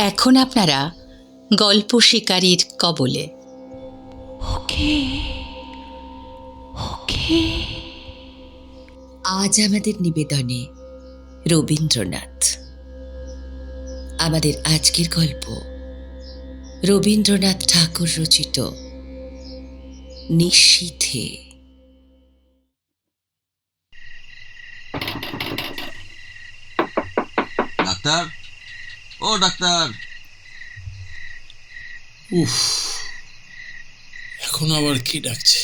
এখন আপনারা গল্প শিকারীর কবলে। ওকে ওকে। আজ আমাদের নিবেদনে রবীন্দ্রনাথ। আমাদের আজকের গল্প রবীন্দ্রনাথ ঠাকুর রচিত নিশীথে। ডাক্তার, ও ডাক্তার। উফ, এখন আবার কে ডাকছে?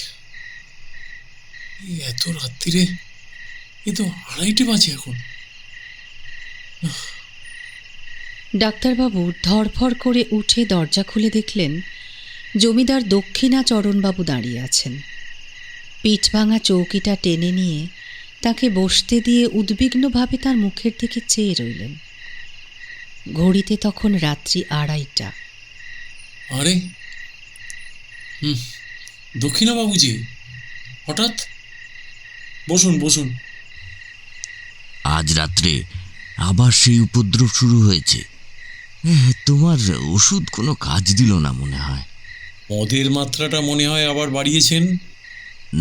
এত রাত্রিরে, এ তো 2:30 বাজে এখন। ডাক্তারবাবু ধড়ফড় করে উঠে দরজা খুলে দেখলেন জমিদার দক্ষিণাচরণবাবু দাঁড়িয়ে আছেন। পিঠ ভাঙা চৌকিটা টেনে নিয়ে তাকে বসতে দিয়ে উদ্বিগ্নভাবে তার মুখের দিকে চেয়ে রইলেন। ঘড়িতে তখন রাত্রি 2:30। আরে দক্ষিণাবাবুজি, হঠাৎ? বসুন বসুন। আজ রাত্রে আবার সেই উপদ্রব শুরু হয়েছে। তোমার ওষুধ কোনো কাজ দিল না মনে হয়। মদের মাত্রাটা মনে হয় আবার বাড়িয়েছেন।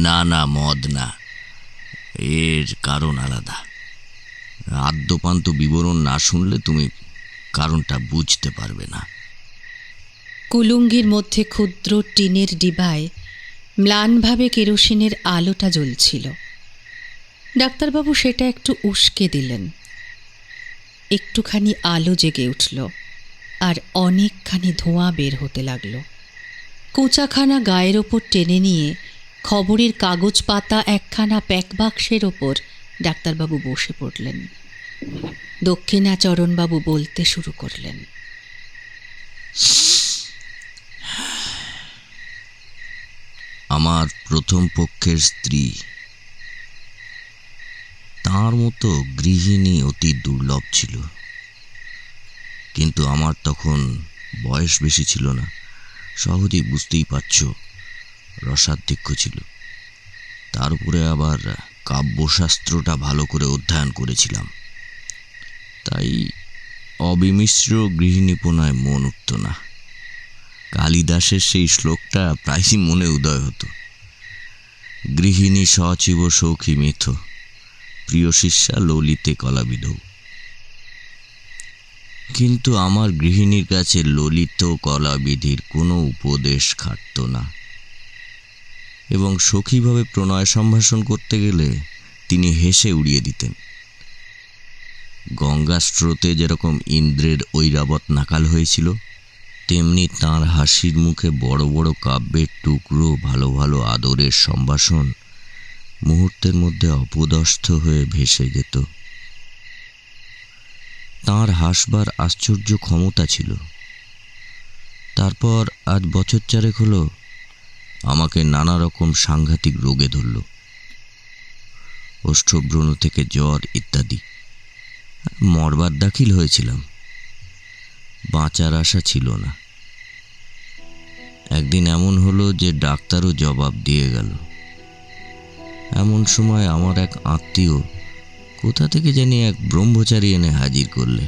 না না, মদ না, এর কারণ আলাদা। আদ্যপান্ত বিবরণ না শুনলে তুমি কারণটা বুঝতে পারবে না। কুলুঙ্গির মধ্যে ক্ষুদ্র টিনের ডিবায় ম্লানভাবে কেরোসিনের আলোটা জ্বলছিল। ডাক্তারবাবু সেটা একটু উস্কে দিলেন। একটুখানি আলো জেগে উঠল আর অনেকখানি ধোঁয়া বের হতে লাগল। কোচাখানা গায়ের ওপর টেনে নিয়ে খবরের কাগজ পাতা একখানা প্যাকবাক্সের ওপর ডাক্তারবাবু বসে পড়লেন। দক্ষিণাচরণবাবু বলতে শুরু করলেন। আমার প্রথম পক্ষের স্ত্রী, তার মতো গৃহিণী অতি দুর্লভ ছিল। কিন্তু আমার তখন বয়স বেশি ছিল না, সহজেই বুঝতেই পারছ, রসাধ্যক্ষ ছিল। তার উপরে আবার কাব্যশাস্ত্রটা ভালো করে অধ্যয়ন করেছিলাম, তাই অবিমিশ্র গৃহিণীপনায় মন উঠত না। কালিদাসের সেই শ্লোকটা প্রায়ই মনে উদয় হতো, গৃহিণী সচিব সৌখী মিথ, প্রিয় শিষ্যা ললিতে কলাবিধৌ। কিন্তু আমার গৃহিণীর কাছে ললিত কলাবিধির কোনো উপদেশ খাটত না, এবং সখীভাবে প্রণয় সম্ভাষণ করতে গেলে তিনি হেসে উড়িয়ে দিতেন। গঙ্গা স্রোতে যেরকম ইন্দ্রের ঐরাবত নাকাল হয়েছিল, তেমনি তাঁর হাসির মুখে বড় বড় কাব্যের টুকরো, ভালো ভালো আদরের সম্ভাষণ মুহূর্তের মধ্যে অপদস্থ হয়ে ভেসে যেত। তাঁর হাসবার আশ্চর্য ক্ষমতা ছিল। তারপর আজ বছর 4 হলো আমাকে নানা রকম সাংঘাতিক রোগে ধরল, ওষ্ঠব্রণ থেকে জ্বর ইত্যাদি। মরবার দাখিল হয়েছিলাম, বাঁচার আশা ছিল না। একদিন এমন হলো যে ডাক্তারও জবাব দিয়ে গেল। এমন সময় আমার এক আত্মীয় কোথা থেকে জানি এক ব্রহ্মচারী এনে হাজির করলে।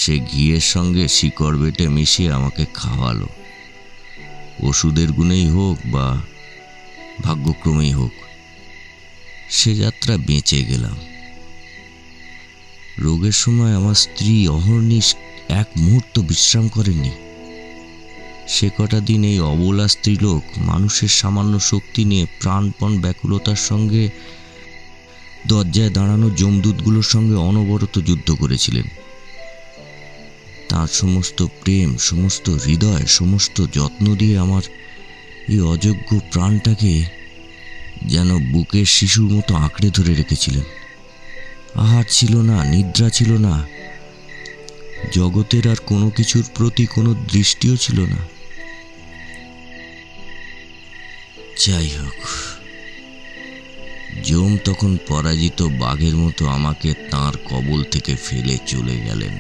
সে ঘিয়ের সঙ্গে শিকড় বেটে মিশিয়ে আমাকে খাওয়ালো। ওষুধের গুণেই হোক বা ভাগ্যক্রমেই হোক, সে যাত্রা বেঁচে গেলাম। রোগের সময় আমার স্ত্রী অহর্নিশ এক মুহূর্ত বিশ্রাম করেনি। সে কটা দিন এই অবলা স্ত্রীলোক মানুষের সামান্য শক্তি নিয়ে প্রাণপণ ব্যাকুলতার সঙ্গে দরজায় দাঁড়ানো যমদূতগুলোর সঙ্গে অনবরত যুদ্ধ করেছিলেন। তার সমস্ত প্রেম, সমস্ত হৃদয়, সমস্ত যত্ন দিয়ে আমার এই অযোগ্য প্রাণটাকে যেন বুকের শিশুর মতো আঁকড়ে ধরে রেখেছিলেন। আহার ছিল না, নিদ্রা ছিল না, জগতের আর কোনো কিছুর প্রতি কোনো দৃষ্টিও ছিল না। যাই হোক, যম তখন পরাজিত বাঘের মতো আমাকে তাঁর কবল থেকে ফেলে চলে গেলেন।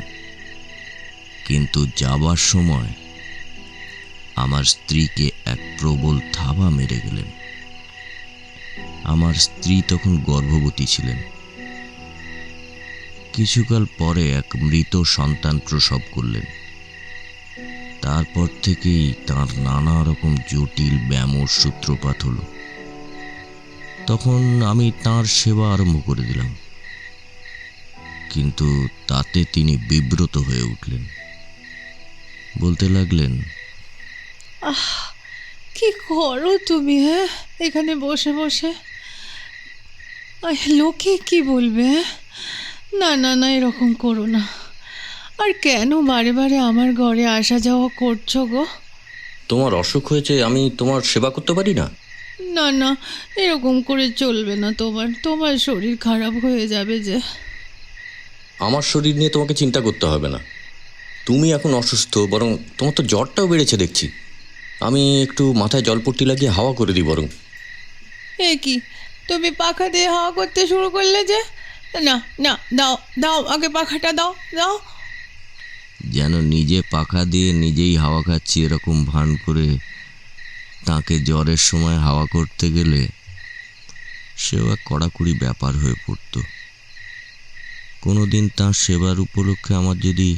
কিন্তু যাবার সময় আমার স্ত্রীকে এক প্রবল থাবা মেরে গেলেন। আমার স্ত্রী তখন গর্ভবতী ছিলেন, কিছুকাল পরে এক মৃত সন্তান প্রসব করলেন। তারপর থেকেই তাঁর নানা রকম জটিল ব্যামোর সূত্রপাত হলো। তখন আমি তাঁর সেবা আরম্ভ করে দিলাম, কিন্তু তাতে তিনি বিব্রত হয়ে উঠলেন। বলতে লাগলেন, কি করো তুমি? হ্যাঁ, এখানে বসে বসে লোকে কি বলবে? না না না, এরকম করো না। আর কেন বারে বারে আমার ঘরে আসা যাওয়া করছো গো? তোমার অসুখ হয়েছে, আমি তোমার সেবা করতে পারি না? না না, এরকম করে চলবে না। তোমার শরীর খারাপ হয়ে যাবে যে। আমার শরীর নিয়ে তোমাকে চিন্তা করতে হবে না। তুমি এখন অসুস্থ, বরং তোমার তো জ্বরটাও বেড়েছে দেখছি। আমি একটু মাথায় জলপট্টি লাগিয়ে হাওয়া করে দিই বরং। এ কি, তুমি পাখা দিয়ে হাওয়া করতে শুরু করলে যে? না না, দাও দাও, আগে পাখাটা দাও দাও। যেন নিজে পাখা দিয়ে নিজেই হাওয়া খাচ্ছি এরকম ভান করে তাকে জ্বরের সময় হাওয়া করতে গেলে সেও এক কড়াকড়ি ব্যাপার হয়ে পড়ত। কোনোদিন তাঁর সেবার উপলক্ষে আমার যদি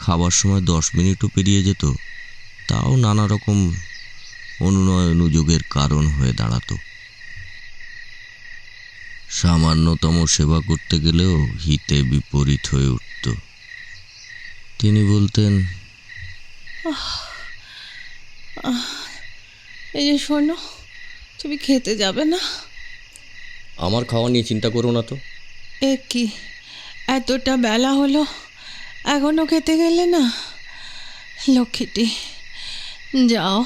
খাবার সময় 10 মিনিটও পেরিয়ে যেত, তাও নানা রকম অনুনয় অনুযোগের কারণ হয়ে দাঁড়াতো। সামান্যতম সেবা করতে গেলেও হিতে বিপরীত হয়ে উঠত। তিনি বলতেন, এই যে শোনো, তুমি খেতে যাবে না? আমার খাওয়া নিয়ে চিন্তা করো না তো। এ কি, এতটা বেলা হলো এখনো খেতে গেলে না? লক্ষ্মীটি, যাও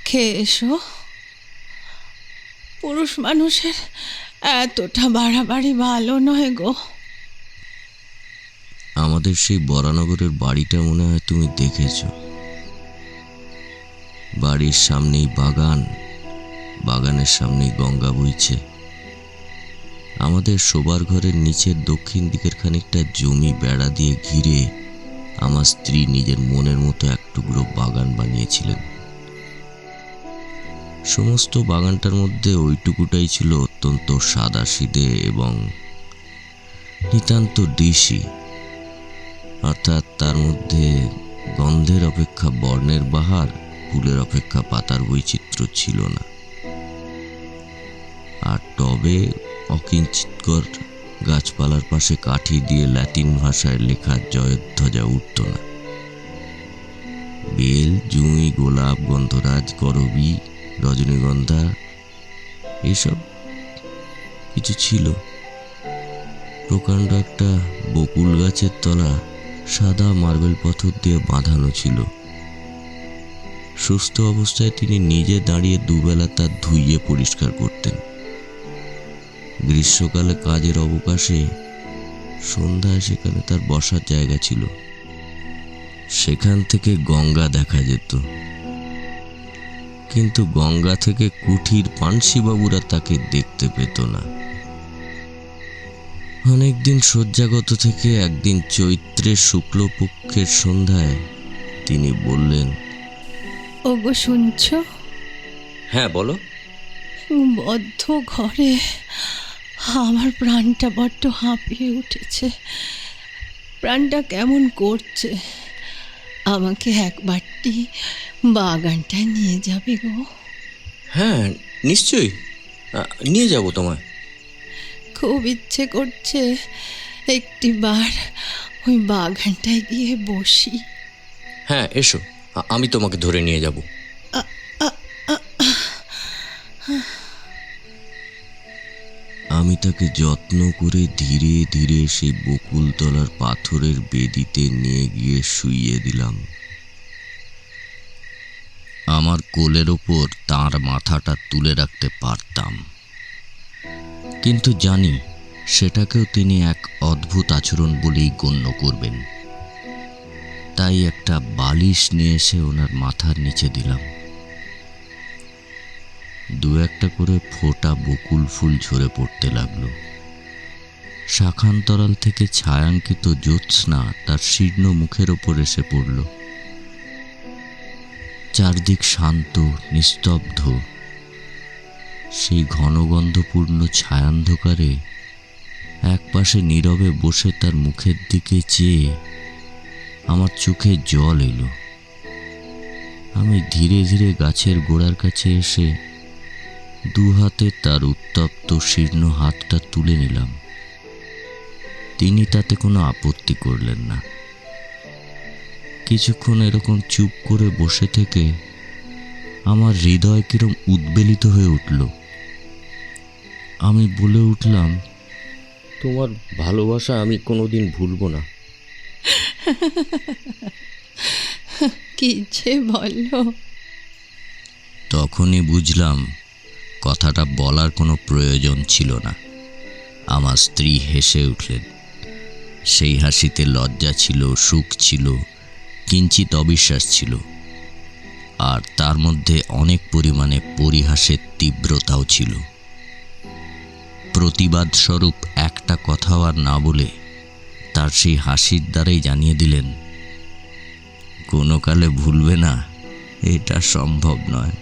খেয়ে এসো। পুরুষ মানুষের এতটা বাড়াবাড়ি ভালো নয় গো। আমাদের সেই বরানগরের বাড়িটা মনে হয় তুমি দেখেছ। বাড়ির সামনেই বাগান, বাগানের সামনেই গঙ্গা বইছে। আমাদের শোবার ঘরের নিচের দক্ষিণ দিকের খানিকটা জমি বেড়া দিয়ে ঘিরে আমার স্ত্রী নিজের মনের মতো এক টুকরো বাগান বানিয়েছিলেন। সমস্ত বাগানটার মধ্যে ওইটুকুটাই ছিল অত্যন্ত সাদাসিধে এবং নিতান্ত ডিসি, অর্থাৎ তার মধ্যে গন্ধের অপেক্ষা বর্ণের বাহার, ফুলের অপেক্ষা পাতার বৈচিত্র্য ছিল না। আর টবে অকিঞ্চিৎকর গাছপালার পাশে কাঠি দিয়ে ল্যাটিন ভাষায় লেখা জয়ধ্বজা উঠত না। বেল, জুঁই, গোলাপ, গন্ধরাজ, করবী, রজনীগন্ধা এইসব কিছু ছিল। প্রকাণ্ড একটা বকুল গাছের তলা সাদা মার্বেল পাথর দিয়ে বাঁধানো ছিল। সুস্থ অবস্থায় তিনি নিজে দাঁড়িয়ে দুবেলা তা ধুইয়ে পরিষ্কার করতেন। গ্রীষ্মকালে কাজের অবকাশে সন্ধ্যায় সেখানে তার বসার জায়গা ছিল। সেখান থেকে গঙ্গা দেখা যেত, কিন্তু গঙ্গা থেকে কুঠির পানসিবাবুরা তাকে দেখতে পেত না। অনেকদিন শয্যাগত থেকে একদিন চৈত্রের শুক্লপক্ষের সন্ধ্যায় তিনি বললেন, ওগো শুনছ? হ্যাঁ বলো। বদ্ধ ঘরে আমার প্রাণটা বড্ড হাঁপিয়ে উঠেছে। প্রাণটা কেমন করছে। আমাকে একবারটি বাগানটায় নিয়ে যাবে গো? হ্যাঁ নিশ্চয়ই, নিয়ে যাব তোমায়। খুব ইচ্ছে করছে একটি বার ওই বাগানটায় গিয়ে বসি। হ্যাঁ এসো, আমি তোমাকে ধরে নিয়ে যাব। আমি তাকে যত্ন করে ধীরে ধীরে সেই বকুলতলার পাথরের বেদিতে নিয়ে গিয়ে শুইয়ে দিলাম। আমার কোলের ওপর তাঁর মাথাটা তুলে রাখতে পারতাম, কিন্তু জানি সেটাকেও তিনি এক অদ্ভুত আচরণ বলেই গণ্য করবেন। তাই একটা বালিশ নিয়ে এসে ওনার মাথার নিচে দিলাম। দু একটা করে ফোঁটা বকুল ফুল ঝরে পড়তে লাগলো। শাখান্তরাল থেকে ছায়াঙ্কিত জ্যোৎস্না তার শীর্ণ মুখের ওপর এসে পড়ল। চারদিক শান্ত নিস্তব্ধ। সেই ঘনগন্ধপূর্ণ ছায়ান্ধকারে একপাশে নীরবে বসে তার মুখের দিকে চেয়ে আমার চোখে জল এলো। আমি ধীরে ধীরে গাছের গোড়ার কাছে এসে দু হাতে তার উত্তপ্ত শীর্ণ হাতটা তুলে নিলাম। তিনি তাতে কোনো আপত্তি করলেন না। কিছুক্ষণ এরকম চুপ করে বসে থেকে আমার হৃদয় কিরম উদ্বেলিত হয়ে উঠল। আমি বলে উঠলাম, তোমার ভালোবাসা আমি কোনোদিন ভুলবো না। কি যে বলো! তখনই বুঝলাম কথাটা বলার কোনো প্রয়োজন ছিল না। আমার স্ত্রী হেসে উঠলেন। সেই হাসিতে লজ্জা ছিল, সুখ ছিল, কিঞ্চিত অবিশ্বাস ছিল, আর তার মধ্যে অনেক পরিমাণে পরিহাসের তীব্রতাও ছিল। প্রতিবাদ স্বরূপ একটা কথাও আর না বলে তার সেই হাসির দ্বারাই জানিয়ে দিলেন, কোনো কালে ভুলবে না, এটা সম্ভব নয়,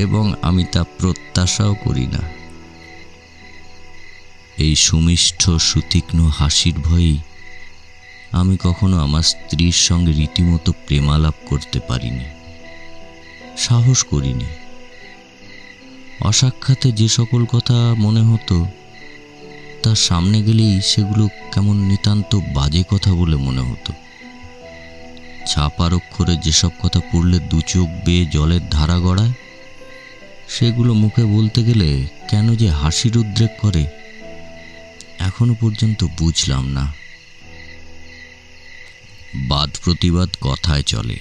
এবং আমি তা প্রত্যাশাও করি না। এই সুমিষ্ঠ সুতীক্ষ্ণ হাসির ভয়েই আমি কখনো আমার স্ত্রীর সঙ্গে রীতিমতো প্রেমালাপ করতে পারিনি, সাহস করিনি। অসাক্ষাতে যে সকল কথা মনে হতো তার সামনে গেলেই সেগুলো কেমন নিতান্ত বাজে কথা বলে মনে হতো। ছাপার অক্ষরে যেসব কথা পড়লে দু চোখ বেয়ে জলের ধারা গড়ায়, সেগুলো মুখে বলতে গেলে কেন যে হাসির উদ্রেক করে এখনো পর্যন্ত বুঝলাম না। বাদ প্রতিবাদ কথায় চলে,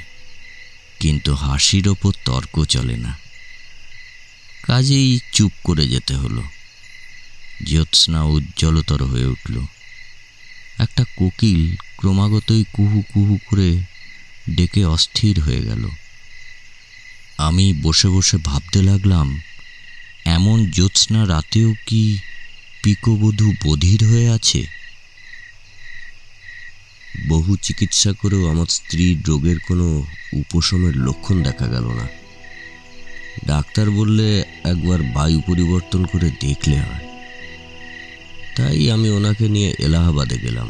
কিন্তু হাসির ওপর তর্ক চলে না। কাজেই চুপ করে যেতে হলো। জ্যোৎস্না উজ্জ্বলতর হয়ে উঠল। একটা কোকিল ক্রমাগতই কুহু কুহু করে ডেকে অস্থির হয়ে গেল। আমি বসে বসে ভাবতে লাগলাম, এমন জ্যোৎস্না রাতেও কি পিকোবধূ বধির হয়ে আছে? বহু চিকিৎসা করেও আমার স্ত্রীর রোগের কোনো উপশমের লক্ষণ দেখা গেল না। ডাক্তার বললে একবার বায়ু পরিবর্তন করে দেখলে হয়। তাই আমি ওনাকে নিয়ে এলাহাবাদে গেলাম।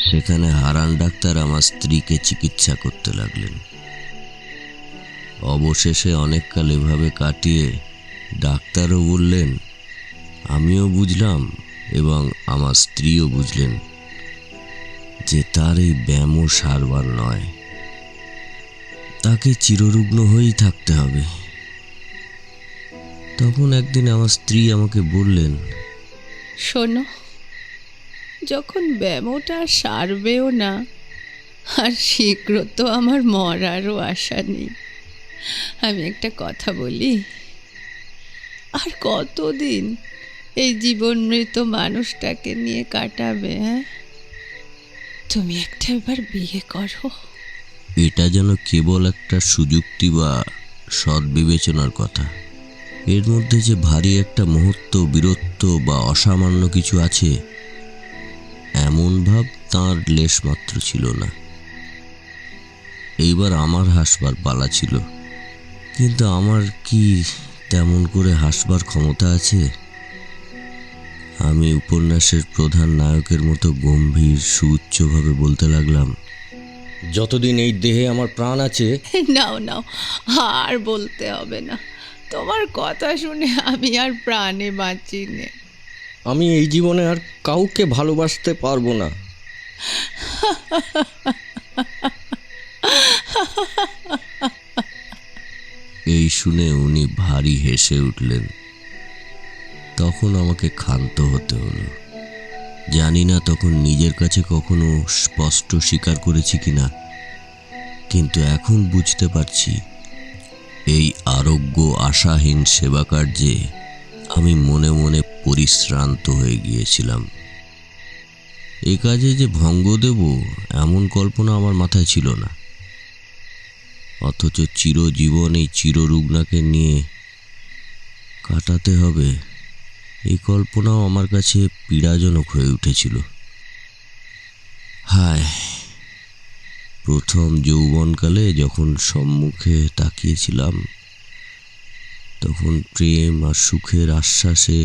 সেখানে হারান ডাক্তার আমার স্ত্রীকে চিকিৎসা করতে লাগলেন। অবশেষে অনেককাল এভাবে কাটিয়ে ডাক্তারও বললেন, আমিও বুঝলাম এবং আমার স্ত্রীও বুঝলেন যে তার এই ব্যামো সারবার নয়, তাকে চিররুগ্ন হয়েই থাকতে হবে। তখন একদিন আমার স্ত্রী আমাকে বললেন, শোনো, যখন ব্যামোটা সারবেও না, আর শীঘ্র তো আমার মরারও আশা নেই, আমি একটা কথা বলি, আর কতদিন এই জীবন মৃত মানুষটাকে নিয়ে কাটাবে? হ্যাঁ, তুমি একটা এবার বিয়ে করো। এটা যেন কেবল একটা সুযুক্তি বা সৎ বিবেচনার কথা। এর মধ্যে যে ভারী একটা মুহূর্ত, বীরত্ব বা অসামান্য কিছু আছে, এমন ভাব তাঁর লেশমাত্র ছিল না। এইবার আমার হাসবার পালা ছিল, কিন্তু আমার কি তেমন করে হাসবার ক্ষমতা আছে? আমি উপন্যাসের প্রধান নায়কের মতো গম্ভীর সুউচ্চভাবে বলতে লাগলাম, যতদিন এই দেহে আমার প্রাণ আছে। নাও নাও, আর বলতে হবে না, তোমার কথা শুনে আমি আর প্রাণে বাঁচি নে। আমি এই জীবনে আর কাউকে ভালোবাসতে পারবো না। এই শুনে উনি ভারী হেসে উঠলেন। তখন আমাকে ক্ষান্ত হতে হলো। জানি না তখন নিজের কাছে কখনো স্পষ্ট স্বীকার করেছি কিনা, কিন্তু এখন বুঝতে পারছি এই আরোগ্য আশাহীন সেবা কার্যে আমি মনে মনে পরিশ্রান্ত হয়ে গিয়েছিলাম। এ কাজে যে ভঙ্গ দেব এমন কল্পনা আমার মাথায় ছিল না। অথচ চিরজীবন এই চিররুগ্নাকে নিয়ে কাটাতে হবে, এই কল্পনাও আমার কাছে পীড়াজনক হয়ে উঠেছিল। হায়, প্রথম যৌবনকালে যখন সম্মুখে তাকিয়েছিলাম, তখন প্রেম আর সুখের আশ্বাসে,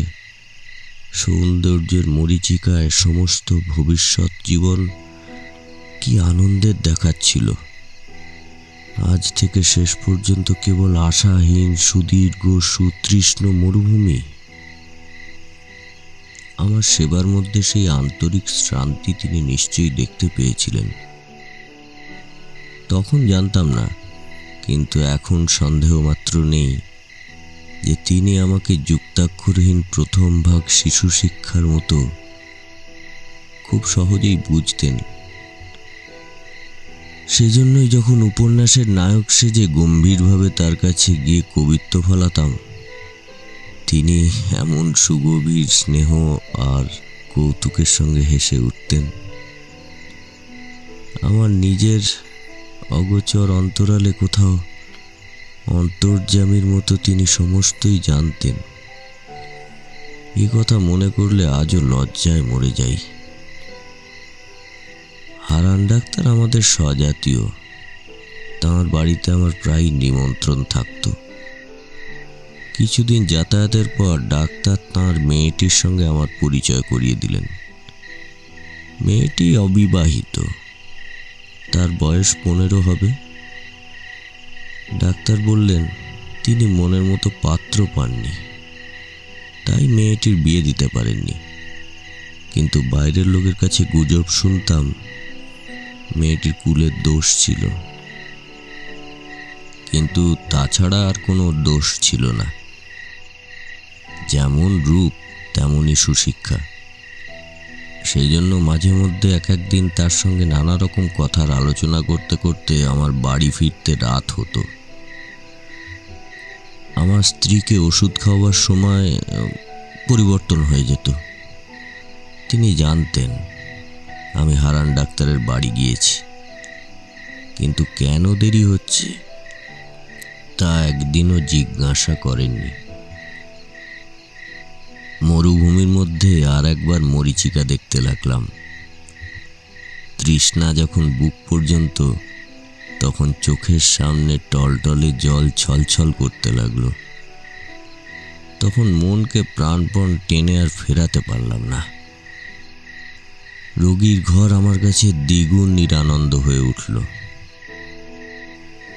সৌন্দর্যের মরীচিকায় সমস্ত ভবিষ্যৎ জীবন কি আনন্দের দেখাচ্ছিল। আজ থেকে শেষ পর্যন্ত কেবল আশাহীন সুদীর্ঘ সুতৃষ্ণ মরুভূমি। আমার সেবার মধ্যে সেই আন্তরিক শ্রান্তি তিনি নিশ্চয়ই দেখতে পেয়েছিলেন। তখন জানতাম না, কিন্তু এখন সন্দেহ মাত্র নেই যে তিনি আমাকে যুক্তাক্ষরহীন প্রথম ভাগ শিশু শিক্ষার মতো খুব সহজেই বুঝতেন। সেজন্যই যখন উপন্যাসের নায়ক সেজে গম্ভীরভাবে তার কাছে গিয়ে কবিত্ব ফলাতাম, তিনি এমন সুগভীর স্নেহ আর কৌতুকের সঙ্গে হেসে উঠতেন। আমার নিজের অগোচর অন্তরালে কোথাও অন্তর্যামীর মতো তিনি সমস্তই জানতেন। এ কথা মনে করলে আজও লজ্জায় মরে যাই। হারান ডাক্তার আমাদের স্বজাতীয়। তাঁর বাড়িতে আমার প্রায় নিমন্ত্রণ থাকত। কিছুদিন যাতায়াতের পর ডাক্তার তাঁর মেয়েটির সঙ্গে আমার পরিচয় করিয়ে দিলেন। মেয়েটি অবিবাহিত, তার বয়স 15 হবে। ডাক্তার বললেন তিনি মনের মতো পাত্র পাননি, তাই মেয়েটির বিয়ে দিতে পারেননি। কিন্তু বাইরের লোকের কাছে গুজব শুনতাম মেয়েটির কুলের দোষ ছিল, কিন্তু তাছাড়া আর কোনো দোষ ছিল না। যেমন রূপ তেমনই সুশিক্ষা। সেই জন্য মাঝে মধ্যে এক একদিন তার সঙ্গে নানা রকম কথার আলোচনা করতে করতে আমার বাড়ি ফিরতে রাত হতো। আমার স্ত্রীকে ওষুধ খাওয়াবার সময় পরিবর্তন হয়ে যেত। তিনি জানতেন আমি হারান ডাক্তারের বাড়ি গিয়েছি, কিন্তু কেন দেরি হচ্ছে তা একদিনও জিজ্ঞাসা করেননি। মরুভূমির মধ্যে আর একবার মরীচিকা দেখতে লাগলাম। তৃষ্ণা যখন বুক পর্যন্ত, তখন চোখের সামনে টলটলে জল ছলছল করতে লাগলো। তখন মনকে প্রাণপণ টেনে আর ফেরাতে পারলাম না। রোগীর ঘর আমার কাছে দ্বিগুণ নিরানন্দ হয়ে উঠল।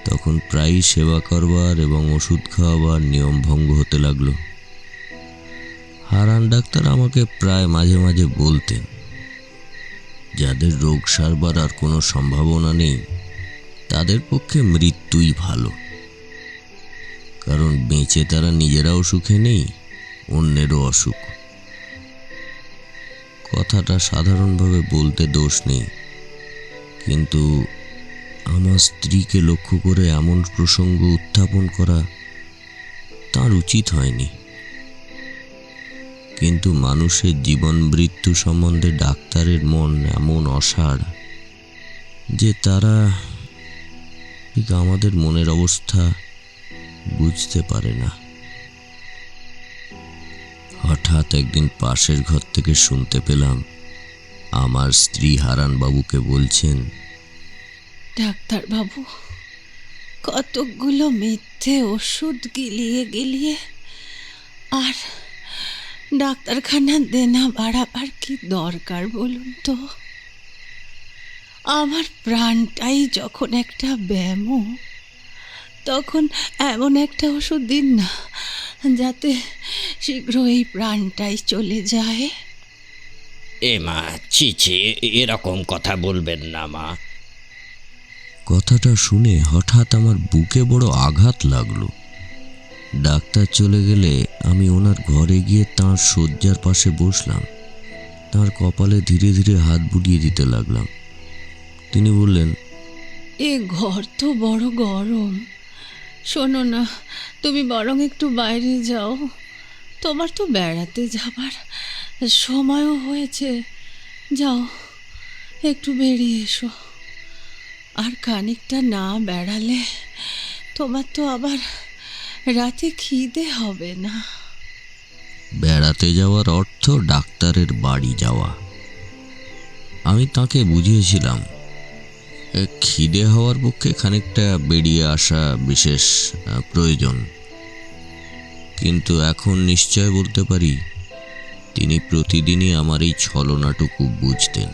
তখন প্রায়ই সেবা করবার এবং ওষুধ খাওয়াবার নিয়ম ভঙ্গ হতে লাগলো। হারান ডাক্তার আমাকে প্রায় মাঝে মাঝে বলতেন, যাদের রোগ সারবার আর কোনো সম্ভাবনা নেই তাদের পক্ষে মৃত্যুই ভালো, কারণ বেঁচে তারা নিজেরাও সুখে নেই, অন্যেরও অসুখ। কথাটা সাধারণভাবে বলতে দোষ নেই, কিন্তু আমার স্ত্রীকে লক্ষ্য করে এমন প্রসঙ্গ উত্থাপন করা তার উচিত হয়নি। কিন্তু মানুষের জীবন মৃত্যু সম্বন্ধে ডাক্তারের মন এমন অসাড় যে তারা ঠিক আমাদের মনের অবস্থা বুঝতে পারে না। হঠাৎ একদিন পাশের ঘর থেকে শুনতে পেলাম আমার স্ত্রী হারান বাবুকে বলছেন, ডাক্তার বাবু, কতগুলো মিথ্যে ওষুধ গিলিয়ে গিলিয়ে আর ডাক্তারখানা দেনা বাড়াবার কি দরকার বলুন তো? আমার প্রাণটাই যখন একটা ব্যায়াম, তখন এমন একটা ওষুধ দিন না যাতে শীঘ্র এই প্রাণটাই চলে যায়। এ মা, ছি ছি, এরকম কথা বলবেন না মা। কথাটা শুনে হঠাৎ আমার বুকে বড় আঘাত লাগলো। ডাক্তার চলে গেলে আমি ওনার ঘরে গিয়ে তাঁর শয্যার পাশে বসলাম। তাঁর কপালে ধীরে ধীরে হাত বুলিয়ে দিতে লাগলাম। তিনি বললেন, এ ঘর তো বড় গরম, শোনো না, তুমি বরং একটু বাইরে যাও। তোমার তো বেড়াতে যাবার সময়ও হয়েছে, যাও একটু বেরিয়ে এসো। আর খানিকটা না বেড়ালে তোমার তো আবার রাতে খিদে হবে না। বেড়াতে যাওয়ার অর্থ ডাক্তারের বাড়ি যাওয়া। আমি তাকে বুঝিয়েছিলাম খিদে হওয়ার পক্ষে খানিকটা বেরিয়ে আসা বিশেষ প্রয়োজন। কিন্তু এখন নিশ্চয় বলতে পারি তিনি প্রতিদিনই আমার এই ছলনাটুকু বুঝতেন।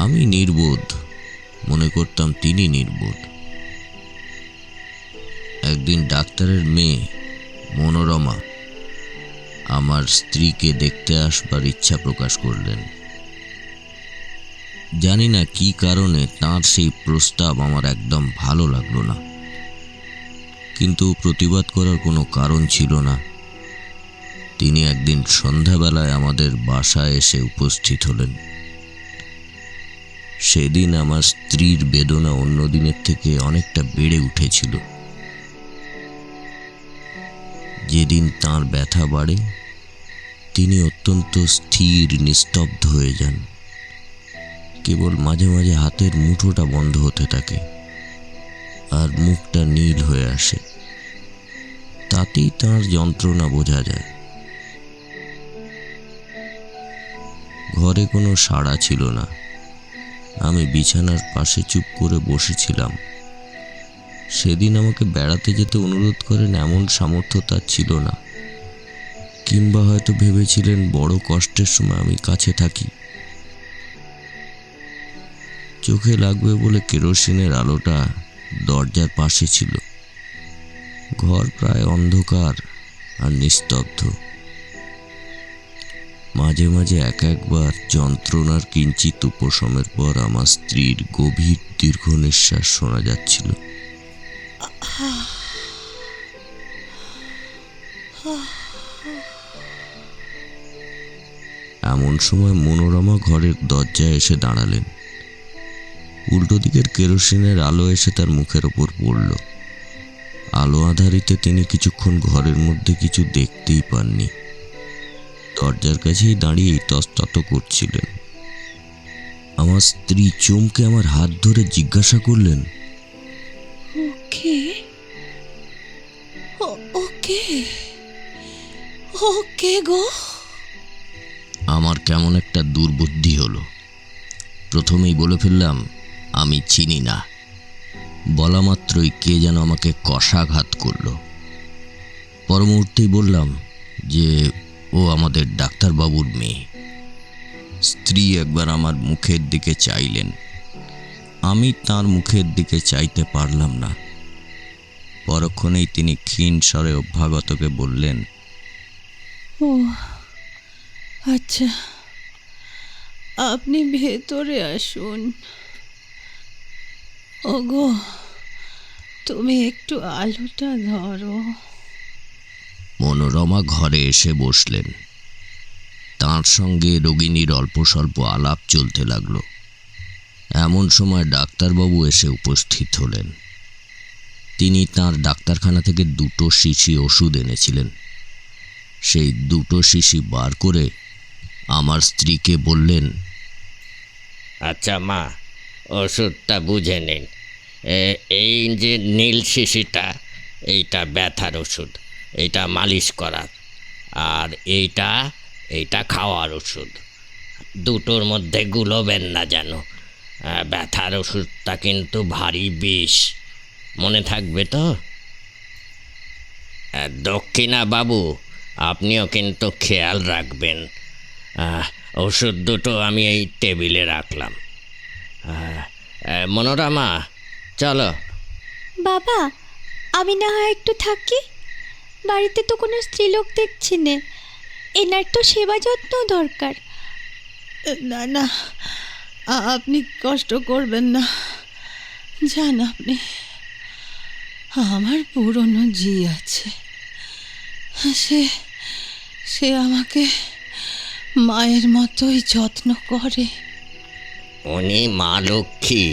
আমি নির্বোধ, মনে করতাম তিনি নির্বোধ। একদিন ডাক্তারের মেয়ে মনোরমা আমার স্ত্রীকে দেখতে আসবার ইচ্ছা প্রকাশ করলেন। জানি না কি কারণে তাঁর সেই প্রস্তাব আমার একদম ভালো লাগলো না, কিন্তু প্রতিবাদ করার কোনো কারণ ছিল না। তিনি একদিন সন্ধ্যাবেলায় আমাদের বাসায় এসে উপস্থিত হলেন। সেদিন আমার স্ত্রীর বেদনা অন্য দিনের থেকে অনেকটা বেড়ে উঠেছিল। যেদিন তাঁর ব্যথা বাড়ে তিনি অত্যন্ত স্থির নিস্তব্ধ হয়ে যান। কেবল মাঝে মাঝে হাতের মুঠোটা বন্ধ হতে থাকে আর মুখটা নীল হয়ে আসে। তাতেই তাঁর যন্ত্রণা বোঝা যায়। ঘরে কোনো সাড়া ছিল না। আমি বিছানার পাশে চুপ করে বসেছিলাম। সেদিন আমাকে বেড়াতে যেতে অনুরোধ করেন এমন সামর্থ্য তার ছিল না, কিংবা হয়তো ভেবেছিলেন বড় কষ্টের সময় আমি কাছে থাকি। চোখে লাগবে বলে কেরোসিনের আলোটা দরজার পাশে ছিল। ঘর প্রায় অন্ধকার আর নিস্তব্ধ। মাঝে মাঝে একবার যন্ত্রণার কিঞ্চিত উপশমের পর আমার স্ত্রীর গভীর দীর্ঘ নিঃশ্বাস শোনা যাচ্ছিল। এমন সময় মনোরমা ঘরের দরজায় এসে দাঁড়ালেন। উল্টো দিকের কেরোসিনের আলো এসে তার মুখের ওপর পড়ল। আলো আধারিতে তিনি কিছুক্ষণ ঘরের মধ্যে কিছু দেখতেই পাননি। দরজার কাছেই দাঁড়িয়ে ইতস্তত করছিলেন। আমার স্ত্রী চমকে আমার হাত ধরে জিজ্ঞাসা করলেন, ওকে ওকে ওকে গো। আমার কেমন একটা দুর্বুদ্ধি হলো। প্রথমেই বলে ফেললাম, আমি চিনি না। বলা মাত্রই কে যেন আমাকে কষাঘাত করল। পর মুহূর্তেই বললাম যে ও আমাদের ডাক্তারবাবুর মেয়ে। স্ত্রী একবার আমার মুখের দিকে চাইলেন। আমি তার মুখের দিকে চাইতে পারলাম না। পরক্ষণেই তিনি ক্ষীণ স্বরে অভ্যাগতকে বললেন, ও আচ্ছা, আপনি ভেতরে আসুন। ওগো, তুমি একটু আলোটা ধরো। মনোরমা ঘরে এসে বসলেন। তাঁর সঙ্গে রোগিণীর অল্প স্বল্প আলাপ চলতে লাগলো। এমন সময় ডাক্তারবাবু এসে উপস্থিত হলেন। তিনি তাঁর ডাক্তারখানা থেকে 2টো শিশি ওষুধ এনেছিলেন। সেই 2টো শিশি বার করে আমার স্ত্রীকে বললেন, আচ্ছা মা, ওষুধটা বুঝে নিন। এই যে নীল শিশিটা, এইটা ব্যথার ওষুধ, এইটা মালিশ করার, আর এইটা খাওয়ার ওষুধ। দুটোর মধ্যে গুলোবেন না যেন। ব্যথার ওষুধটা কিন্তু ভারী বিষ, মনে থাকবে তো? দক্ষিণা বাবু, আপনিও কিন্তু খেয়াল রাখবেন। ওষুধ দুটো আমি এই টেবিলে রাখলাম। মনোরমা, চলো। বাবা, আমি না হয় একটু থাকি। বাড়িতে তো কোনো স্ত্রীলোক দেখছি না, এনার তো সেবা যত্ন দরকার। না না, আপনি কষ্ট করবেন না, যান আপনি। আমার পুরনো জি আছে, সে আমাকে মায়ের মতোই যত্ন করে। উনি মা লক্ষ্মী,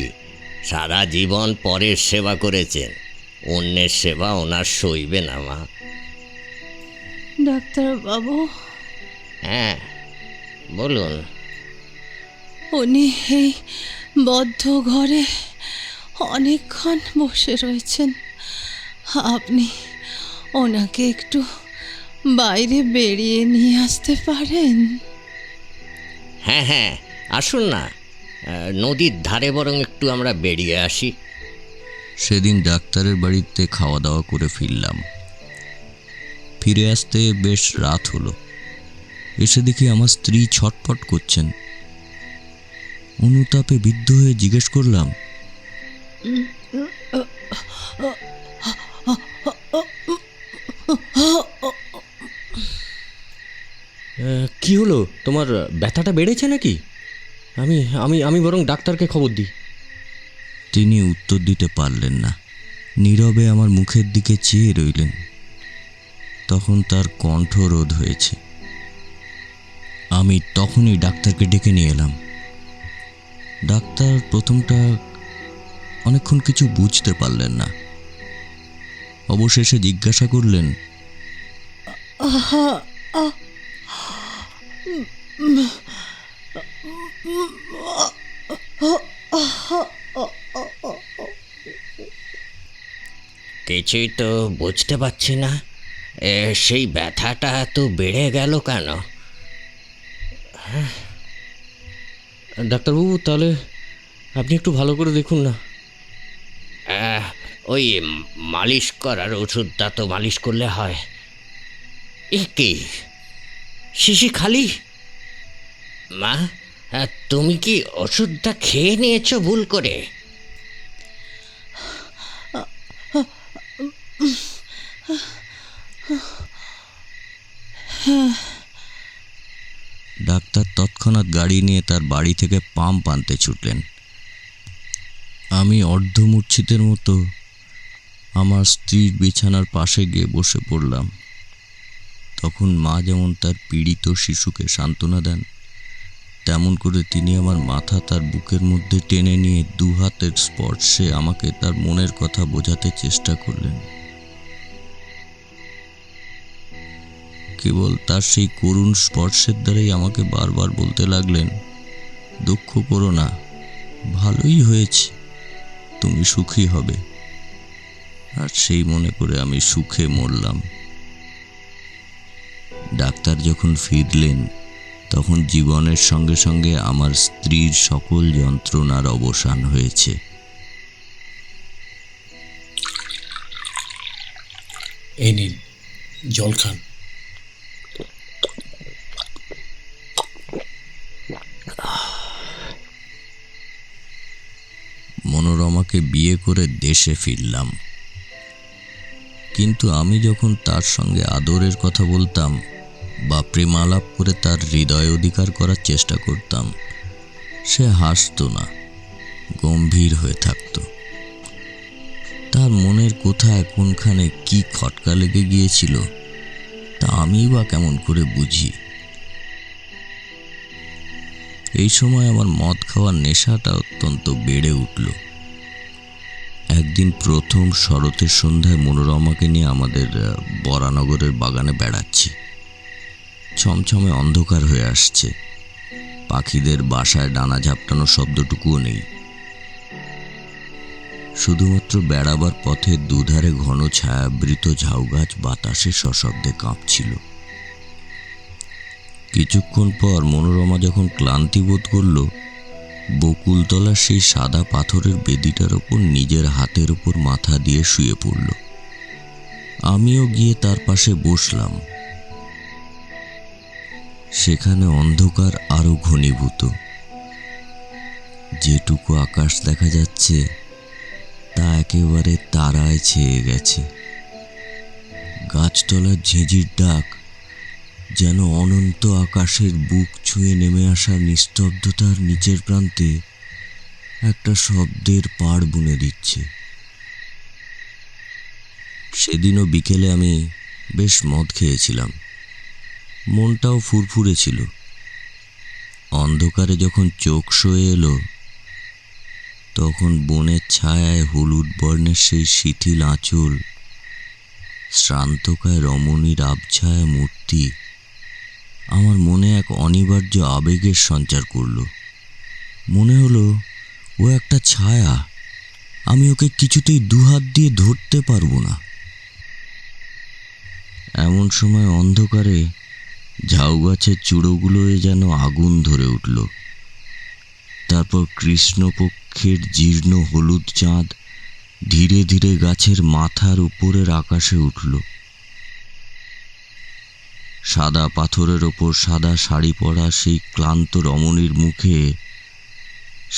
সারা জীবন পরের সেবা করেছেন, অন্যের সেবা ওনার সইবে না মা। ডাক্তারবাবু, হ্যাঁ বলুন। উনি এই বদ্ধ ঘরে অনেকক্ষণ বসে রয়েছেন। আপনি ওনাকে একটু বাইরে বেরিয়ে নিয়ে আসতে পারেন? হ্যাঁ হ্যাঁ, আসুন না, নদীর ধারে বরং একটু আমরা বেরিয়ে আসি। সেদিন ডাক্তারের বাড়িতে খাওয়া দাওয়া করে ফিরলাম। ফিরে আসতে বেশ রাত হলো। এসে দেখি আমার স্ত্রী ছটফট করছেন। অনুতাপে বিদ্ধ হয়ে জিজ্ঞেস করলাম, কি হলো, তোমার ব্যথাটা বেড়েছে নাকি? আমি আমি আমি বরং ডাক্তারকে খবর দিই। তিনি উত্তর দিতে পারলেন না। নীরবে আমার মুখের দিকে চেয়ে রইলেন। তখন তার কণ্ঠ রোধ হয়েছে। আমি তখনই ডাক্তারকে ডেকে নিয়ে এলাম। ডাক্তার প্রথমটা অনেকক্ষণ কিছু বুঝতে পারলেন না। অবশেষে জিজ্ঞাসা করলেন, কিছুই তো বুঝতে পারছি না, সেই ব্যথাটা এত বেড়ে গেল কেন? ডাক্তারবাবু, তাহলে আপনি একটু ভালো করে দেখুন না। ওই মালিশ করার ওষুধটা তো মালিশ করলে হয়। এ কি শিশি খালি? মা, তুমি কি ওষুধটা খেয়ে নিয়েছো ভুল করে? ডাক্তার তৎক্ষণাৎ গাড়ি নিয়ে তার বাড়ি থেকে পাম্প আনতে ছুটলেন। আমি অর্ধমূর্ছিতের মতো আমার স্ত্রীর বিছানার পাশে গিয়ে বসে পড়লাম। তখন মা যেমন তার পীড়িত শিশুকে সান্ত্বনা দেন, তেমন করে তিনি আমার মাথা তার বুকের মধ্যে টেনে নিয়ে দু হাতের স্পর্শে আমাকে তার মনের কথা বোঝাতে চেষ্টা করলেন। কেবল তার সেই করুণ স্পর্শের দ্বারাই আমাকে বারবার বলতে লাগলেন, দুঃখ করো না, ভালোই হয়েছে, তুমি সুখী হবে। আর সেই মনে করে আমি সুখে মরলাম। ডাক্তার যখন ফিরলেন, তখন জীবনের সঙ্গে সঙ্গে আমার স্ত্রীর সকল যন্ত্রণার অবসান হয়েছে। এই নিন, জল খান। মনোরমাকে বিয়ে করে দেশে ফিরলাম। কিন্তু আমি যখন তার সঙ্গে আদরের কথা বলতাম বা প্রেমালাপ করে তার হৃদয় অধিকার করার চেষ্টা করতাম, সে হাসত না, গম্ভীর হয়ে থাকত। তার মনের কোথায় কোনখানে কি খটকা লেগে গিয়েছিল তা আমি বা কেমন করে বুঝি। এই সময় আমার মদ খাওয়ার নেশাটা অত্যন্ত বেড়ে উঠল। একদিন প্রথম শরতের সন্ধ্যায় মনোরমাকে নিয়ে আমাদের বরানগরের বাগানে বেড়াচ্ছি। ছমছমে অন্ধকার হয়ে আসছে। পাখিদের বাসায় ডানা ঝাপটানোর শব্দটুকুও নেই। শুধুমাত্র বেড়াবার পথে দুধারে ঘন ছায়াবৃত ঝাউগাছ বাতাসে সশব্দে কাঁপছিল। কিছুক্ষণ পর মনোরমা যখন ক্লান্তি বোধ করল, বকুলতলার সেই সাদা পাথরের বেদিটার ওপর নিজের হাতের ওপর মাথা দিয়ে শুয়ে পড়ল। আমিও গিয়ে তার পাশে বসলাম। সেখানে অন্ধকার আরো ঘনীভূত। যেটুকু আকাশ দেখা যাচ্ছে তা একেবারে তারায় ছেয়ে গেছে। গাছতলার ঝিঁঝির ডাক যেন অনন্ত আকাশের বুক ছুঁয়ে নেমে আসা নিস্তব্ধতার নিচের প্রান্তে একটা শব্দের পাড় বুনে দিচ্ছে। সেদিনও বিকেলে আমি বেশ মদ খেয়েছিলাম, মনটাও ফুরফুরে ছিল। অন্ধকারে যখন চোখ সয়ে এলো, তখন বনের ছায়ায় হলুদ বর্ণের সেই শিথিল আঁচল, শ্রান্তকায় রমণীর আবছায়া মূর্তি আমার মনে এক অনিবার্য আবেগের সঞ্চার করল। মনে হলো ও একটা ছায়া, আমি ওকে কিছুতেই দুহাত দিয়ে ধরতে পারবো না। এমন সময় অন্ধকারে ঝাউ গাছের চূড়োগুলোয় যেন আগুন ধরে উঠল। তারপর কৃষ্ণপক্ষের জীর্ণ হলুদ চাঁদ ধীরে ধীরে গাছের মাথার উপরের আকাশে উঠল। সাদা পাথরের ওপর সাদা শাড়ি পরা সেই ক্লান্ত রমণীর মুখে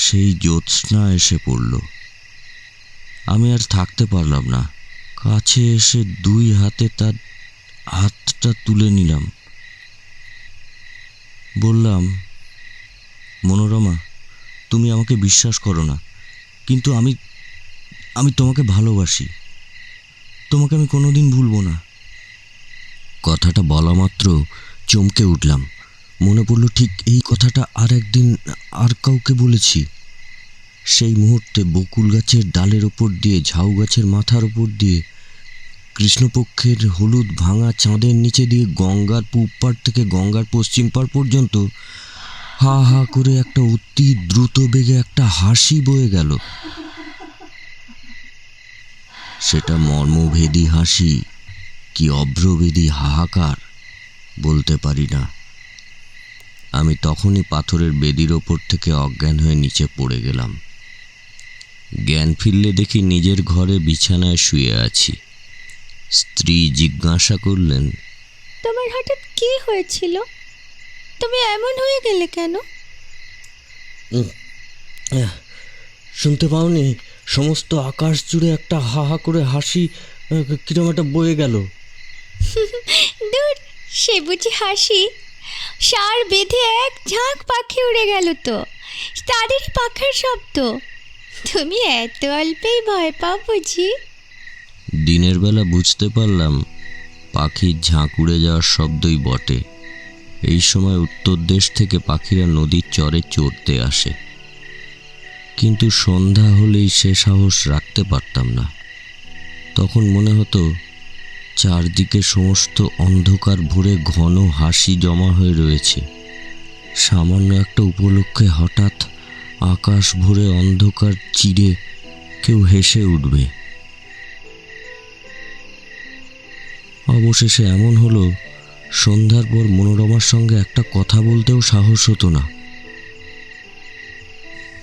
সেই জ্যোৎস্না এসে পড়ল। আমি আর থাকতে পারলাম না, কাছে এসে দুই হাতে তার হাতটা তুলে নিলাম। বললাম, মনোরমা, তুমি আমাকে বিশ্বাস করো না, কিন্তু আমি তোমাকে ভালোবাসি। তোমাকে আমি কোনোদিন ভুলবো না। কথাটা বলা মাত্র চমকে উঠলাম। মনে পড়ল ঠিক এই কথাটা আর একদিন আর কাউকে বলেছি। সেই মুহূর্তে বকুল গাছের ডালের ওপর দিয়ে, ঝাউ গাছের মাথার ওপর দিয়ে, কৃষ্ণপক্ষের হলুদ ভাঙা চাঁদের নিচে দিয়ে গঙ্গার পূব পাড় থেকে গঙ্গার পশ্চিম পাড় পর্যন্ত হা হা করে একটা অতি দ্রুত বেগে একটা হাসি বয়ে গেল। সেটা মর্মভেদী হাসি কি অভ্রভেদী হাহাকার বলতে পারি না। আমি তখনই পাথরের বেদির ওপর থেকে অজ্ঞান হয়ে নিচে পড়ে গেলাম। জ্ঞান ফিরলে দেখি নিজের ঘরে বিছানায় শুয়ে আছি। স্ত্রী জিজ্ঞাসা করলেন, তোমার হঠাৎ কি হয়েছিল? তুমি এমন হয়ে গেলে কেন? শুনতে পাওনি? সমস্ত আকাশ জুড়ে একটা হা হা করে হাসি কিরম একটা বয়ে গেল। দূর, সে বুঝি হাসি? সার বেঁধে এক ঝাঁক পাখি উড়ে গেল তো, তাদেরই পাখার শব্দ। তুমি এত অল্পেই ভয় পাও বুঝি? দিনের বেলা বুঝতে পারলাম পাখির ঝাঁক উড়ে যাওয়ার শব্দই বটে। এই সময় উত্তর দেশ থেকে পাখিরা নদীর চরে চড়তে আসে, কিন্তু সন্ধ্যা হলেই সে সাহস রাখতে পারতাম না। তখন মনে হতো চারদিকে সমস্ত অন্ধকার ভরে ঘন হাসি জমা হয়ে রয়েছে। সামান্য একটা উপলক্ষে হঠাৎ আকাশ ভরে অন্ধকার চিরে কেউ হেসে উঠবে। অবশেষে এমন হলো, সন্ধ্যার পর মনোরমার সঙ্গে একটা কথা বলতেও সাহস হতো না।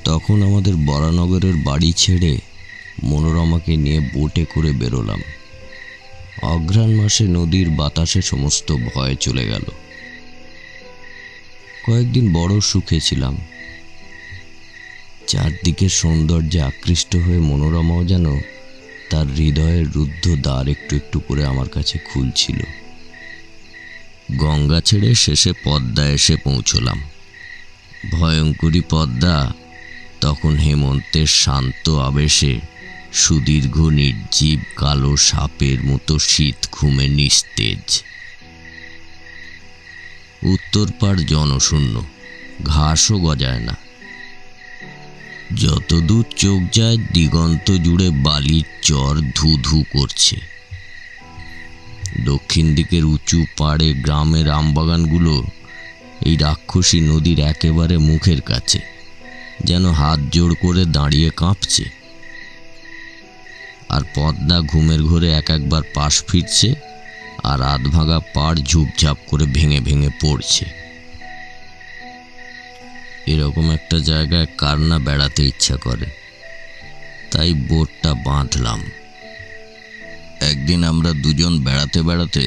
তখন আমাদের বরানগরের বাড়ি ছেড়ে মনোরমাকে নিয়ে বোটে করে বেরোলাম। অঘ্রাণ মাসে নদীর বাতাসে সমস্ত ভয় চলে গেল। কয়েকদিন বড় সুখে ছিলাম। চারদিকের সৌন্দর্যে আকৃষ্ট হয়ে মনোরমাও যেন তার হৃদয়ের রুদ্ধ দ্বার একটু একটু করে আমার কাছে খুলছিল। গঙ্গা ছেড়ে শেষে পদ্মা এসে পৌঁছলাম। ভয়ঙ্করী পদ্মা তখন হেমন্তের শান্ত আবেশে সুদীর্ঘ নির্জীব কালো সাপের মতো শীত ঘুমে নিস্তেজ। উত্তর পাড় জনশূন্য, ঘাসও গজায় না। যতদূর চোখ যায় দিগন্ত জুড়ে বালির চর ধু ধু করছে। দক্ষিণ দিকের উঁচু পাড়ে গ্রামের আমবাগানগুলো এই রাক্ষসী নদীর একেবারে মুখের কাছে, যেন হাত জোড় করে দাঁড়িয়ে কাঁপছে। আর পদ্মা ঘুমের ঘোরে এক একবার পাশ ফিরছে, আর আধভাঙা পাড় ঝুপঝাপ করে ভেঙে ভেঙে পড়ছে। এরকম একটা জায়গায় কার না বেড়াতে ইচ্ছা করে, তাই বোটটা বাঁধলাম। একদিন আমরা দুজন বেড়াতে বেড়াতে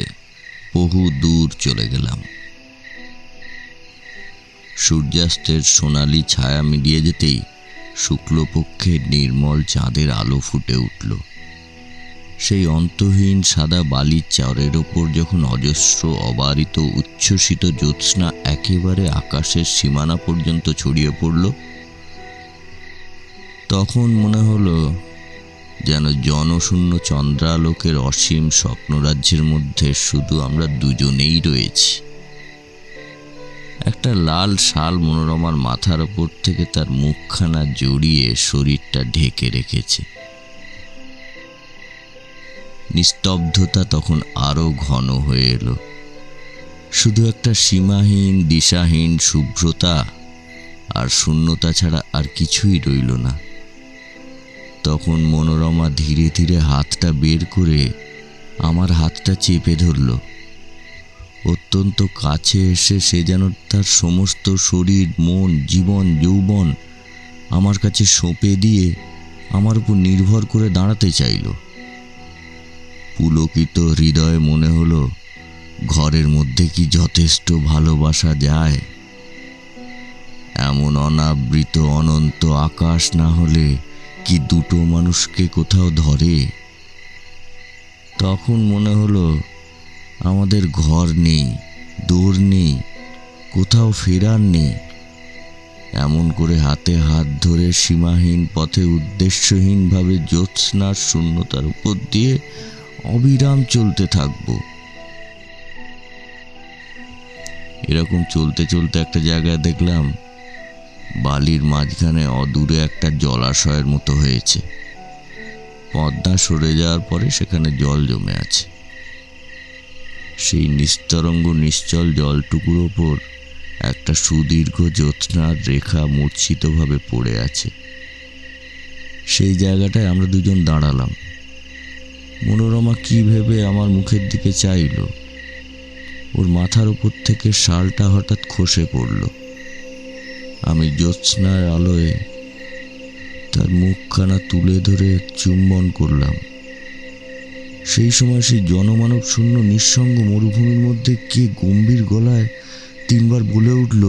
বহু দূর চলে গেলাম। সূর্যাস্তের সোনালি ছায়া মিলিয়ে যেতেই শুক্লপক্ষের নির্মল চাঁদের আলো ফুটে উঠল। সেই অন্তহীন সাদা বালির চরের ওপর যখন অজস্র অবারিত উচ্ছ্বসিত জ্যোৎস্না একেবারে আকাশের সীমানা পর্যন্ত ছড়িয়ে পড়ল, তখন মনে হলো যেন জনশূন্য চন্দ্রালোকের অসীম স্বপ্নরাজ্যের মধ্যে শুধু আমরা দুজনেই রয়েছি। একটা লাল শাল মনোরমার মাথার ওপর থেকে তার মুখখানা জড়িয়ে শরীরটা ঢেকে রেখেছে। নিস্তব্ধতা তখন আরো ঘন হয়ে এলো। শুধু একটা সীমাহীন দিশাহীন শুভ্রতা আর শূন্যতা ছাড়া আর কিছুই রইল না। তখন মনোরমা ধীরে ধীরে হাতটা বের করে আমার হাতটা চেপে ধরল। অত্যন্ত কাছে এসে সে যেন তার সমস্ত শরীর, মন, জীবন, যৌবন আমার কাছে সঁপে দিয়ে আমার উপর নির্ভর করে দাঁড়াতে চাইল। পুলকিত হৃদয়ে মনে হলো, ঘরের মধ্যে কি যথেষ্ট ভালোবাসা যায়? এমন অনাবৃত অনন্ত আকাশ না হলে কি দুটো মানুষকে কোথাও ধরে? তখন মনে হলো আমাদের ঘর নেই, দৌড় নেই, কোথাও ফেরার নেই। এমন করে হাতে হাত ধরে সীমাহীন পথে উদ্দেশ্যহীনভাবে জ্যোৎস্নার শূন্যতার উপর দিয়ে অবিরাম চলতে থাকব। এরকম চলতে চলতে একটা জায়গায় দেখলাম বালির মাঝখানে অদূরে একটা জলাশয়ের মতো হয়েছে। পদ্মা সরে যাওয়ার পরে সেখানে জল জমে আছে। সেই নিস্তরঙ্গ নিশ্চল জলটুকুর ওপর একটা সুদীর্ঘ জ্যোৎস্নার রেখা মূর্ছিতভাবে পড়ে আছে। সেই জায়গাটায় আমরা দুজন দাঁড়ালাম। মনোরমা কি ভেবে আমার মুখের দিকে চাইল। ওর মাথার উপর থেকে শালটা হঠাৎ খসে পড়ল। আমি জ্যোৎস্নার আলোয় তার মুখখানা তুলে ধরে চুম্বন করলাম। সেই সময় সেই জনমানব শূন্য নিঃসঙ্গ মরুভূমির মধ্যে কে গম্ভীর গলায় 3 বার বলে উঠল।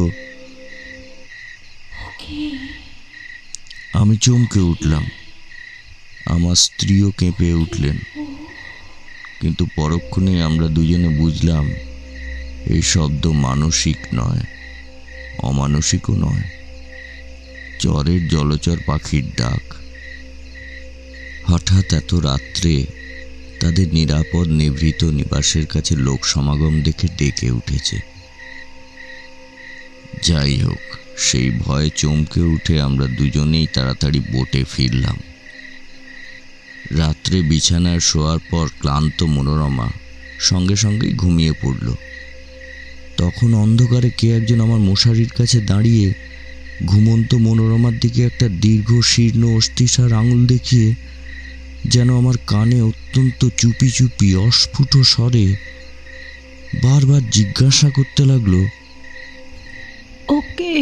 আমি চমকে উঠলাম। আমার স্ত্রীও কেঁপে উঠলেন। কিন্তু পরক্ষণে আমরা দুজনে বুঝলাম এই শব্দ মানসিক নয়, অমানসিকও নয়, চরের জলচর পাখির ডাক। হঠাৎ এত রাত্রে তাদের নিরাপদ নিভৃত নিবাসের কাছে লোক সমাগম দেখে ডেকে উঠেছে। যাই হোক, সেই ভয়ে চমকে উঠে আমরা দুজনেই তাড়াতাড়ি বোটে ফিরলাম। রাত্রে বিছানায় শোয়ার পর ক্লান্ত মনোরমা সঙ্গে সঙ্গেই ঘুমিয়ে পড়ল। তখন অন্ধকারে কে একজন আমার মশারির কাছে দাঁড়িয়ে ঘুমন্ত মনোরমার দিকে একটা দীর্ঘ শীর্ণ অস্থিসার আঙুল দেখিয়ে যেন আমার কানে অত্যন্ত চুপি চুপি অস্ফুট স্বরে বারবার জিজ্ঞাসা করতে লাগলো, ওকে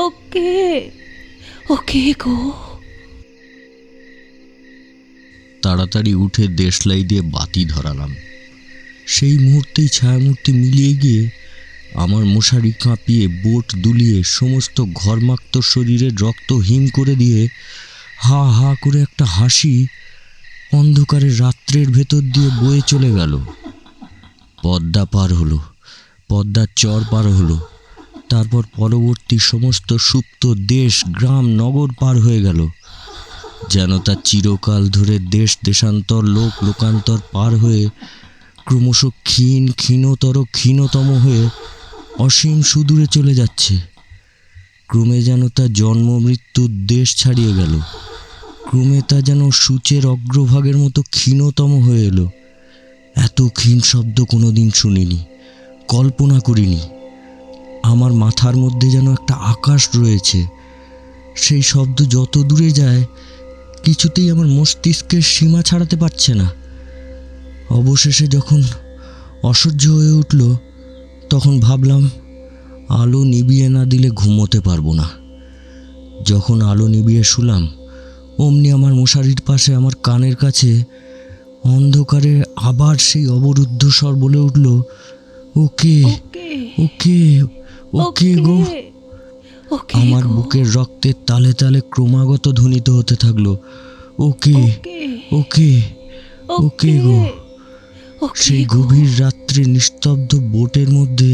ওকে ওকে গো। তাড়াতাড়ি উঠে দেশলাই দিয়ে বাতি ধরালাম। সেই মুহূর্তেই ছায়ামূর্তি মিলিয়ে গিয়ে আমার মশারি কাঁপিয়ে বোট দুলিয়ে সমস্ত ঘর্মাক্ত শরীরের রক্ত হিম করে দিয়ে হা হা করে একটা হাসি অন্ধকারের রাত্রের ভেতর দিয়ে বয়ে চলে গেল। পদ্মা পার হলো, পদ্মার চর পার হলো, তারপর পরবর্তী সমস্ত সুপ্ত দেশ গ্রাম নগর পার হয়ে গেল। যেন তা চিরকাল ধরে দেশ দেশান্তর লোক লোকান্তর পার হয়ে ক্রমশ ক্ষীণতম হয়ে অসীম সুদূরে চলে যাচ্ছে। ক্রমে যেন তা জন্ম মৃত্যুর দেশ ছাড়িয়ে গেল। ক্রমে তা যেন সূচের অগ্রভাগের মতো ক্ষীণতম হয়ে এলো। এত ক্ষীণ শব্দ কোনোদিন শুনিনি, কল্পনা করিনি। আমার মাথার মধ্যে যেন একটা আকাশ রয়েছে। সেই শব্দ যত দূরে যায় কিছুতেই আমার মস্তিষ্কের সীমা ছাড়াতে পারছে না। অবশেষে যখন অসহ্য হয়ে উঠল তখন ভাবলাম আলো নিভিয়ে না দিলে ঘুমোতে পারবো না। যখন আলো নিভিয়ে শুলাম অমনি আমার মশারির পাশে আমার কানের কাছে অন্ধকারে আবার সেই অবরুদ্ধ স্বর বলে উঠল, ওকে ওকে ওকে গো। আমার বুকের রক্তের তালে তালে ক্রমাগত ধ্বনিত হতে থাকলো, ওকে ওকে ওকে গো। সেই গভীর রাত্রে নিস্তব্ধ বোটের মধ্যে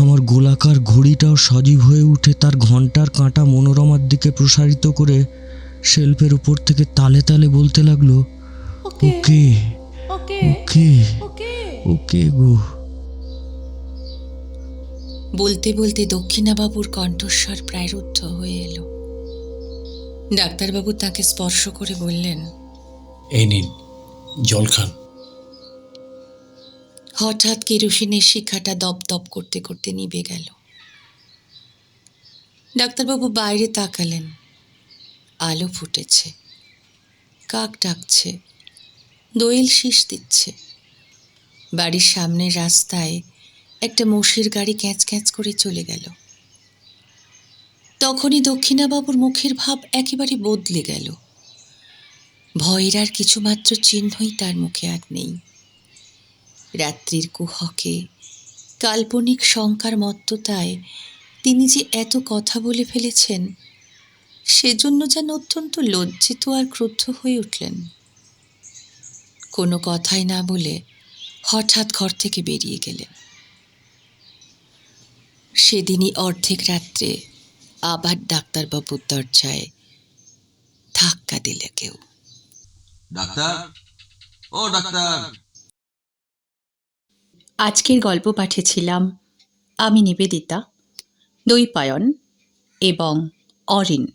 আমার গোলাকার ঘড়িটাও সজীব হয়ে উঠে তার ঘন্টার কাঁটা মনোরমার দিকে প্রসারিত করে শেলফের উপর থেকে তালে তালে বলতে লাগলো, ওকে ওকে ওকে গো। বলতে বলতে দক্ষিণাবাবুর কণ্ঠস্বর প্রায় রুদ্ধ হয়ে এলো। ডাক্তারবাবু তাকে স্পর্শ করে বললেন, এই নিন জল খান। হঠাৎ কেরোসিনের শিখাটা দপদপ করতে করতে নিভে গেল। ডাক্তারবাবু বাইরে তাকালেন। আলো ফুটেছে, কাক ডাকছে, দোয়েল শীষ দিচ্ছে। বাড়ির সামনের রাস্তায় একটা মোষের গাড়ি ক্যাঁচ ক্যাঁচ করে চলে গেল। তখনই দক্ষিণাবাবুর মুখের ভাব একেবারে বদলে গেল। ভয়ের আর কিছুমাত্র চিহ্নই তার মুখে আর নেই। রাত্রির কুহকে, কাল্পনিক শঙ্কার মত্ততায় তিনি যে এত কথা বলে ফেলেছেন, সেজন্য যেন অত্যন্ত লজ্জিত আর ক্রুদ্ধ হয়ে উঠলেন। কোনো কথাই না বলে হঠাৎ ঘর থেকে বেরিয়ে গেলেন। সেদিনই অর্ধেক রাত্রে আবার ডাক্তারবাবুর দরজায় ধাক্কা দিলে কেউ। ডাক্তার, ও ডাক্তার। আজকের গল্প পাঠেছিলাম আমি নিবেদিতা, দৈপায়ন এবং অরিন।